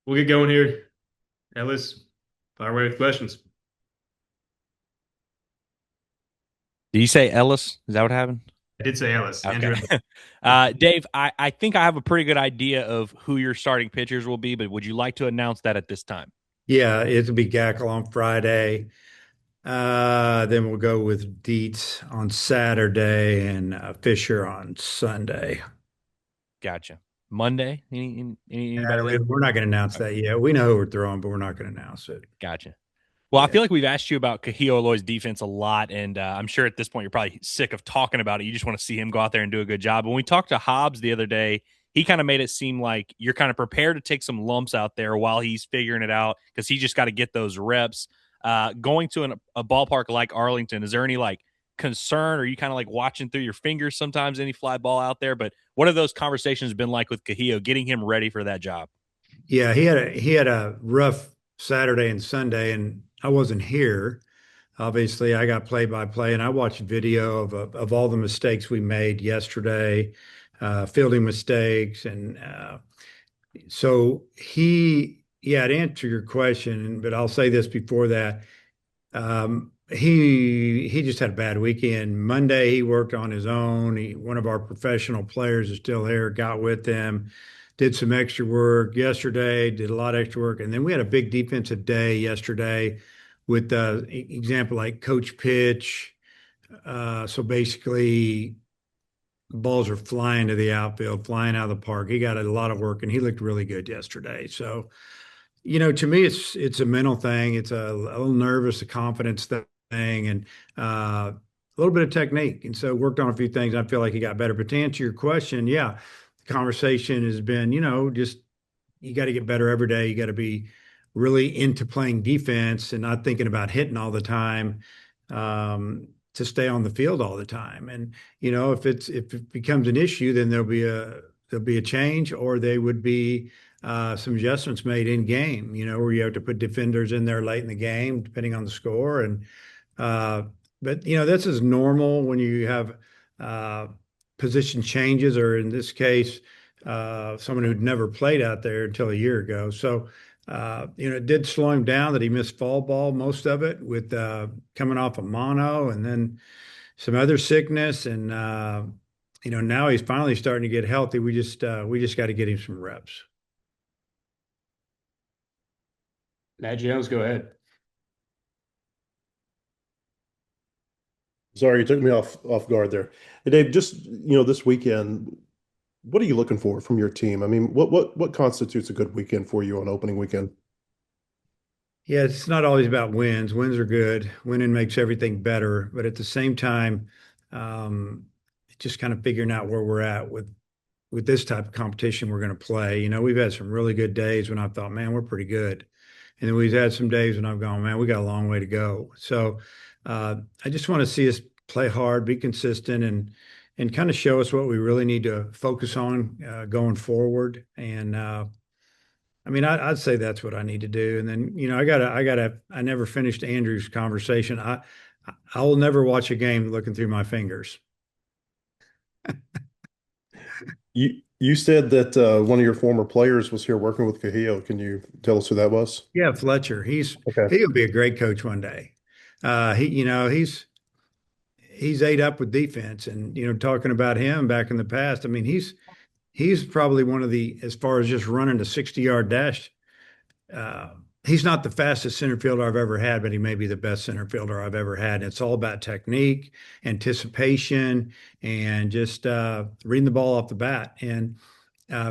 We'll get going here. Ellis, fire away with questions. Did you say Ellis? Is that what happened? I did say Ellis. Okay. Andrew Ellis. Dave, I think I have a pretty good idea of who your starting pitchers will be, but would you like to announce that at this time? Yeah, it'll be Gackle on Friday. Then we'll go with Dietz on Saturday and Fisher on Sunday. Gotcha. Monday? Anybody there? We're not going to announce Okay. that yet. We know who we're throwing, but we're not going to announce it. Gotcha. Well, I Yeah. feel like we've asked you about Kahio Aloy's defense a lot, and I'm sure at this point you're probably sick of talking about it. You just want to see him go out there and do a good job. When we talked to Hobbs the other day, he kind of made it seem like you're kind of prepared to take some lumps out there while he's figuring it out because he just got to get those reps. Going to a ballpark like Arlington, is there any like concern? Or are you kind of like watching through your fingers sometimes any fly ball out there? But what have those conversations been like with Kahio, getting him ready for that job? Yeah, he had a rough Saturday and Sunday, and I wasn't here. Obviously, I got play by play, and I watched video of all the mistakes we made yesterday, fielding mistakes, and so yeah, to answer your question, but I'll say this before that. He just had a bad weekend. Monday he worked on his own. One of our professional players is still here, got with them, did some extra work yesterday, did a lot of extra work, and then we had a big defensive day yesterday with example like coach pitch. So basically balls are flying to the outfield, flying out of the park. He got a lot of work and he looked really good yesterday. So to me, it's a mental thing. It's a little nervous, a confidence thing, and a little bit of technique. And so worked on a few things. I feel like he got better. But to answer your question, yeah, the conversation has been, just you got to get better every day. You got to be really into playing defense and not thinking about hitting all the time. To stay on the field all the time. And if it becomes an issue, then there'll be a change, or they would be some adjustments made in game, where you have to put defenders in there late in the game, depending on the score. And uh, but this is normal when you have uh, position changes, or in this case, someone who'd never played out there until a year ago. So it did slow him down that he missed fall ball most of it with coming off of mono and then some other sickness. And now he's finally starting to get healthy. We just got to get him some reps. Matt Jones, go ahead. Sorry, you took me off guard there. Hey, Dave, just this weekend, what are you looking for from your team? I mean, what constitutes a good weekend for you on opening weekend? Yeah, it's not always about wins. Wins are good. Winning makes everything better. But at the same time, um, just kind of figuring out where we're at with this type of competition we're going to play. We've had some really good days when I thought, man, we're pretty good. And then we've had some days when I've gone, man, we got a long way to go. So I just want to see us play hard, be consistent, and kind of show us what we really need to focus on going forward. And I mean, I'd say that's what I need to do. And then, I never finished Andrew's conversation. I will never watch a game looking through my fingers. You said that one of your former players was here working with Cahillo. Can you tell us who that was? Yeah, Fletcher. Okay. He'll be a great coach one day. He's ate up with defense, and talking about him back in the past. I mean, he's probably one of the, as far as just running a 60-yard dash. Uh, he's not the fastest center fielder I've ever had, but he may be the best center fielder I've ever had. And it's all about technique, anticipation, and just reading the ball off the bat. And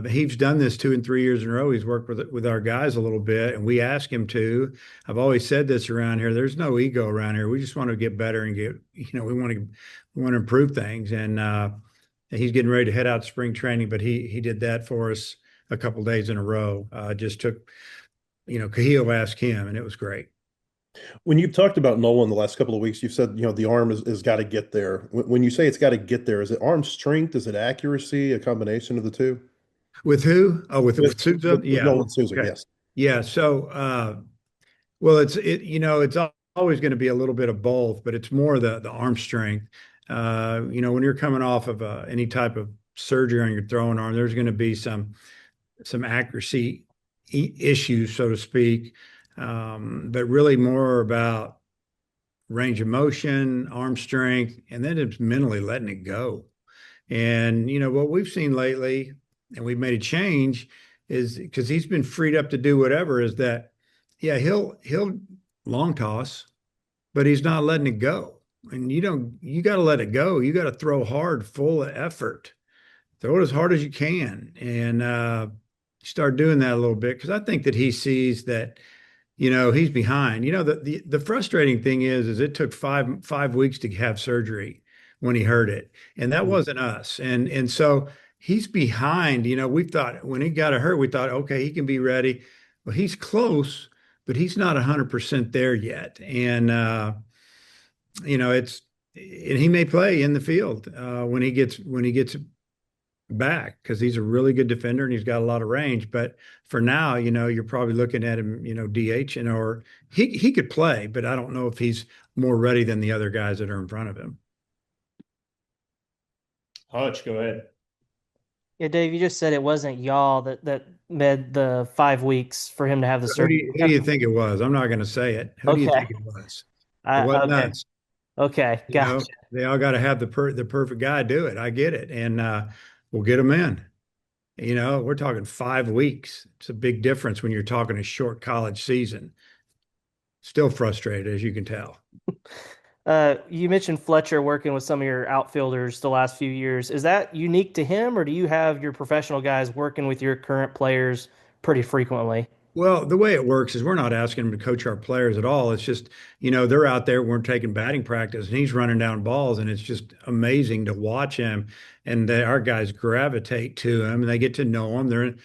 he's done this 2 and 3 years in a row. He's worked with our guys a little bit, and we ask him to. I've always said this around here. There's no ego around here. We just want to get better and we want to improve things. And he's getting ready to head out to spring training, but he did that for us a couple days in a row. Just took, Kahil asked him, and it was great. When you've talked about Nolan the last couple of weeks, you've said, the arm is got to get there. When you say it's got to get there, is it arm strength? Is it accuracy? A combination of the two? With who? Oh, with Souza? With Yeah. Nolan Souza, Okay. yes. Yeah. So, well, it's always going to be a little bit of both, but it's more the arm strength. When you're coming off of any type of surgery on your throwing arm, there's going to be some accuracy issues, so to speak, but really more about range of motion, arm strength, and then it's mentally letting it go. And what we've seen lately, and we've made a change, is because he's been freed up to do whatever. Is that, yeah, he'll long toss, but he's not letting it go. And you got to let it go. You got to throw hard, full of effort. Throw it as hard as you can, and start doing that a little bit because I think that he sees that he's behind. The frustrating thing is it took five weeks to have surgery when he hurt it, and that wasn't us. And so he's behind. We thought when he got hurt, we thought, okay, he can be ready. Well, he's close, but he's not 100% there yet. And it's and he may play in the field when he gets back because he's a really good defender and he's got a lot of range. But for now, you're probably looking at him, DH and or he could play, but I don't know if he's more ready than the other guys that are in front of him. Hodge, go ahead. Yeah, Dave, you just said it wasn't y'all that made the 5 weeks for him to have the surgery. Who do you think it was? I'm not going to say it. Who do you Okay. think it was? It wasn't Okay. us. Okay. Gotcha. They all got to have the perfect guy do it. I get it, and we'll get them in. We're talking 5 weeks. It's a big difference when you're talking a short college season. Still frustrated, as you can tell. You mentioned Fletcher working with some of your outfielders the last few years. Is that unique to him, or do you have your professional guys working with your current players pretty frequently? Well, the way it works is we're not asking him to coach our players at all. It's just, they're out there, we're taking batting practice, and he's running down balls, and it's just amazing to watch him. And our guys gravitate to him, and they get to know him.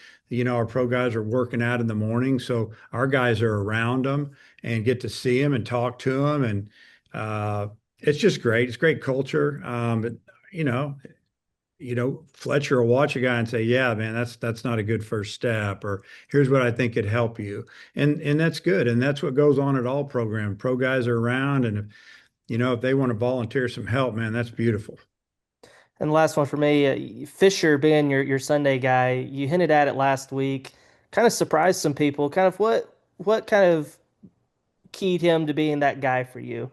Our pro guys are working out in the morning, so our guys are around him and get to see him and talk to him, and it's just great. It's great culture. But you know, Fletcher will watch a guy and say, "Yeah, man, that's not a good first step," or "Here's what I think could help you," and that's good, and that's what goes on at all programs. Pro guys are around, and if they want to volunteer some help, man, that's beautiful. And the last one for me, Fisher being your Sunday guy, you hinted at it last week, kind of surprised some people. Kind of what kind of keyed him to being that guy for you?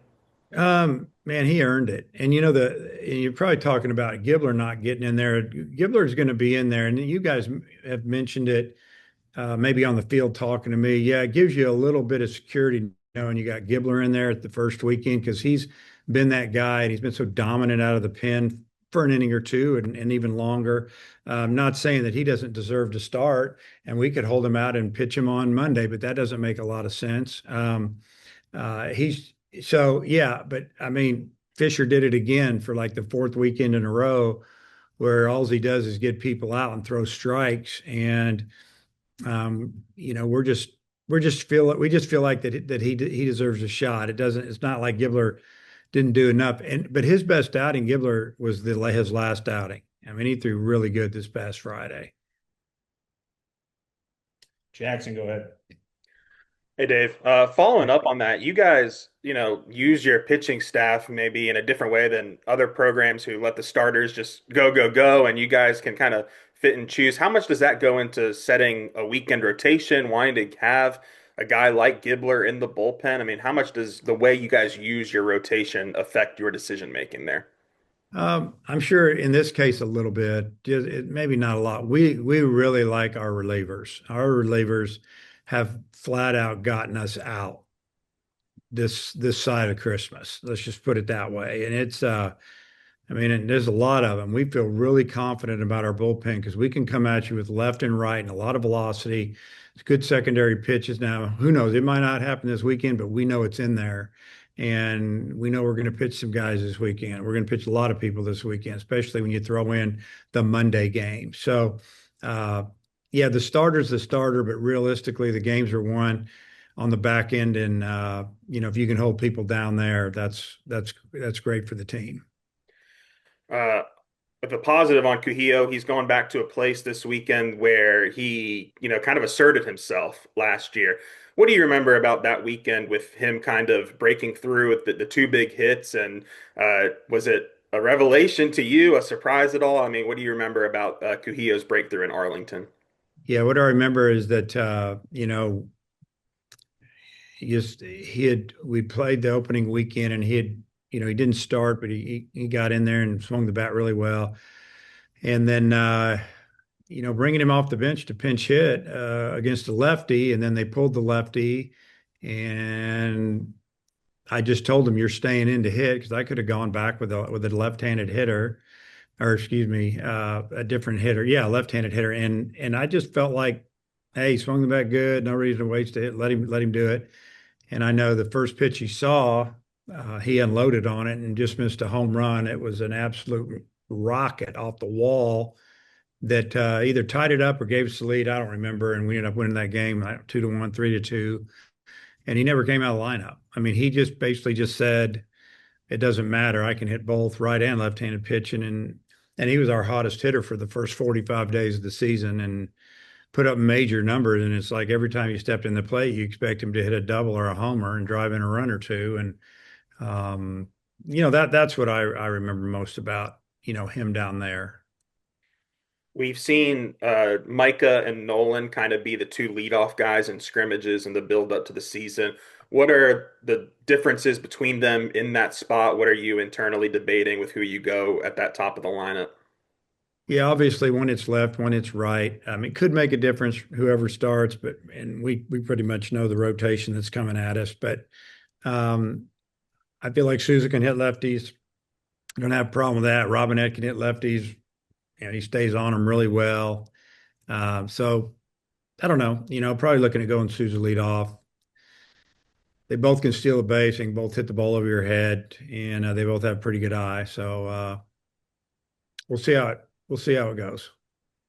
Man, he earned it, and you're probably talking about Gibbler not getting in there. Gibbler's going to be in there, and you guys have mentioned it maybe on the field talking to me. Yeah, it gives you a little bit of security knowing you got Gibbler in there at the first weekend because he's been that guy and he's been so dominant out of the pen for an inning or two and even longer. I'm not saying that he doesn't deserve to start and we could hold him out and pitch him on Monday, but that doesn't make a lot of sense. He's so yeah, but I mean, Fisher did it again for like the fourth weekend in a row where all he does is get people out and throw strikes and we just feel like that he deserves a shot. It's not like Gibbler didn't do enough. But his best outing, Gibbler, was his last outing. I mean, he threw really good this past Friday. Jackson, go ahead. Hey Dave, following up on that, you guys, use your pitching staff maybe in a different way than other programs who let the starters just go, go, go, and you guys can kind of fit and choose. How much does that go into setting a weekend rotation, wanting to have a guy like Gibbler in the bullpen? I mean, how much does the way you guys use your rotation affect your decision making there? I'm sure in this case a little bit, maybe not a lot. We really like our relievers. Our relievers have flat out gotten us out this side of Christmas. Let's just put it that way. And it's I mean, and there's a lot of them. We feel really confident about our bullpen because we can come at you with left and right and a lot of velocity. It's good secondary pitches. Now, who knows? It might not happen this weekend, but we know it's in there. And we know we're going to pitch some guys this weekend. We're going to pitch a lot of people this weekend, especially when you throw in the Monday game. So, yeah, the starter's the starter, but realistically, the games are won on the back end. And, if you can hold people down there, that's great for the team. Uh, with a positive on Kuhio, he's going back to a place this weekend where he, kind of asserted himself last year. What do you remember about that weekend with him kind of breaking through with the two big hits? And was it a revelation to you, a surprise at all? I mean, what do you remember about Kuhio's breakthrough in Arlington? Yeah, what I remember is that we played the opening weekend and he didn't start, but he got in there and swung the bat really well. And then bringing him off the bench to pinch hit against a lefty, and then they pulled the lefty, and I just told him you're staying in to hit because I could have gone back with a left-handed hitter, or excuse me, a different hitter. Yeah, left-handed hitter, and I just felt like, hey, he swung the bat good, no reason to waste it. Let him do it. And I know the first pitch he saw, he unloaded on it and just missed a home run. It was an absolute rocket off the wall that either tied it up or gave us the lead. I don't remember. And we ended up winning that game 2-1, 3-2. And he never came out of the lineup. I mean, he just basically just said, it doesn't matter. I can hit both right and left-handed pitching. And he was our hottest hitter for the first 45 days of the season and put up major numbers. And it's like every time he stepped in the plate, you expect him to hit a double or a homer and drive in a run or two. And that's what I remember most about, him down there. We've seen Micah and Nolan kind of be the two leadoff guys in scrimmages and the build up to the season. What are the differences between them in that spot? What are you internally debating with who you go at that top of the lineup? Yeah, obviously when it's left, when it's right, it could make a difference whoever starts, and we pretty much know the rotation that's coming at us. But um, I feel like Souza can hit lefties. I don't have a problem with that. Robinette can hit lefties, and he stays on them really well. So I don't know. Probably looking at going Souza lead off. They both can steal a base and both hit the ball over your head, and they both have pretty good eye. So we'll see how it goes.